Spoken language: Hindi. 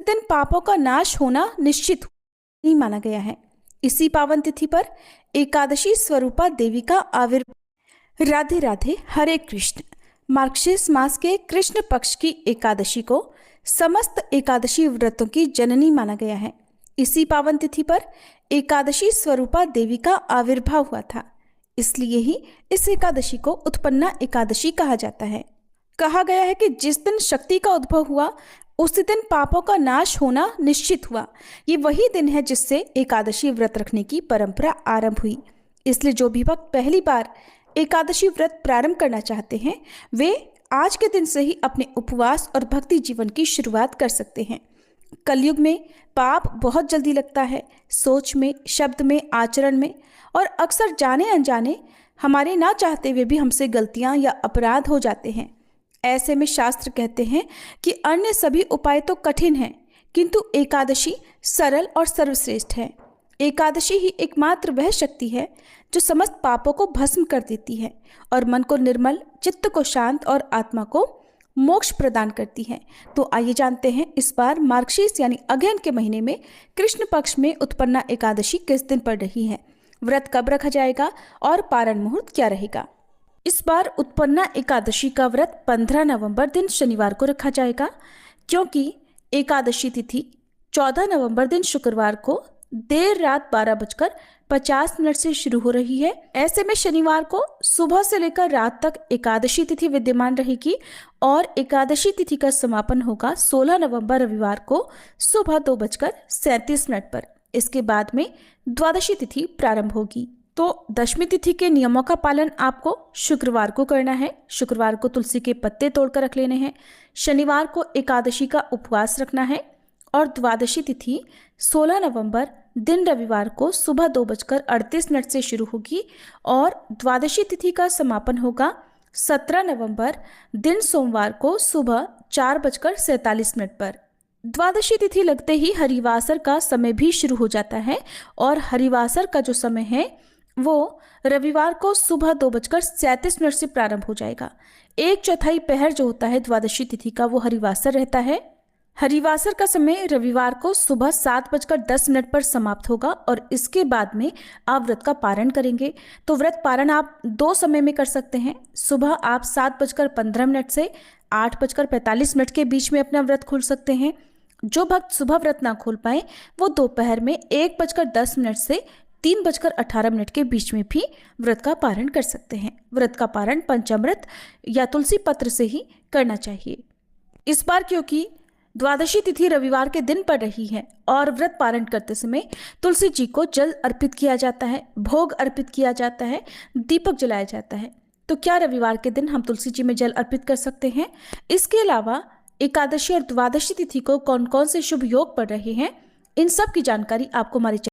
दिन पापों का नाश होना निश्चित नहीं माना गया है। इसी पावन तिथि पर एकादशी स्वरूपा देवी का आविर्भाव। राधे राधे, हरे कृष्ण। मार्गशीर्ष मास के कृष्ण पक्ष की एकादशी को समस्त एकादशी व्रतों की जननी माना गया है। इसी पावन तिथि पर एकादशी स्वरूपा देवी का आविर्भाव हुआ था, इसलिए ही इस एकादशी को उत्पन्ना एकादशी कहा जाता है। कहा गया है कि जिस दिन शक्ति का उद्भव हुआ उसी दिन पापों का नाश होना निश्चित हुआ। ये वही दिन है जिससे एकादशी व्रत रखने की परंपरा आरंभ हुई। इसलिए जो भी भक्त पहली बार एकादशी व्रत प्रारंभ करना चाहते हैं वे आज के दिन से ही अपने उपवास और भक्ति जीवन की शुरुआत कर सकते हैं। कलयुग में पाप बहुत जल्दी लगता है, सोच में, शब्द में, आचरण में, और अक्सर जाने अनजाने हमारे ना चाहते हुए भी हमसे गलतियां या अपराध हो जाते हैं। ऐसे में शास्त्र कहते हैं कि अन्य सभी उपाय तो कठिन हैं, किंतु एकादशी सरल और सर्वश्रेष्ठ है। एकादशी ही एकमात्र वह शक्ति है जो समस्त पापों को भस्म कर देती है और मन को निर्मल, चित्त को शांत और आत्मा को मोक्ष प्रदान करती है। तो आइए जानते हैं इस बार मार्गशीर्ष यानी अगहन के महीने में कृष्ण पक्ष में उत्पन्ना एकादशी किस दिन पड़ रही है, व्रत कब रखा जाएगा और पारण मुहूर्त क्या रहेगा। इस बार उत्पन्ना एकादशी का व्रत 15 नवंबर दिन शनिवार को रखा जाएगा, क्योंकि एकादशी तिथि 14 नवंबर दिन शुक्रवार को देर रात 12:50 से शुरू हो रही है। ऐसे में शनिवार को सुबह से लेकर रात तक एकादशी तिथि विद्यमान रहेगी और एकादशी तिथि का समापन होगा 16 नवंबर रविवार को सुबह 2:37 पर। इसके बाद में द्वादशी तिथि प्रारंभ होगी। तो दशमी तिथि के नियमों का पालन आपको शुक्रवार को करना है। शुक्रवार को तुलसी के पत्ते तोड़कर रख लेने हैं। शनिवार को एकादशी का उपवास रखना है और द्वादशी तिथि 16 नवंबर दिन रविवार को सुबह 2:38 से शुरू होगी और द्वादशी तिथि का समापन होगा 17 नवंबर दिन सोमवार को सुबह 4:47 पर। द्वादशी तिथि लगते ही हरिवासर का समय भी शुरू हो जाता है और हरिवासर का जो समय है वो रविवार को सुबह 2:37 से प्रारंभ हो जाएगा। 1/4 पहर जो होता है द्वादशी तिथि का वो हरिवासर रहता है। हरिवासर का समय रविवार को सुबह 7:10 पर समाप्त होगा और इसके बाद में आप व्रत का पारण करेंगे। तो व्रत पारण आप 2 समय में कर सकते हैं। सुबह आप 7:15 से 8:45 के बीच में अपना व्रत खोल सकते हैं। जो भक्त सुबह व्रत ना खोल पाए वो दोपहर में 1:10 से 3:18 के बीच में भी व्रत का पारण कर सकते हैं। व्रत का पारण पंचामृत या तुलसी पत्र से ही करना चाहिए। इस बार क्योंकि द्वादशी तिथि रविवार के दिन पड़ रही है और व्रत पारण करते समय तुलसी जी को जल अर्पित किया जाता है, भोग अर्पित किया जाता है, दीपक जलाया जाता है। तो क्या रविवार के दिन हम तुलसी जी में जल अर्पित कर सकते हैं? इसके अलावा एकादशी और द्वादशी तिथि को कौन कौन से शुभ योग पड़ रहे हैं, इन सब की जानकारी आपको हमारे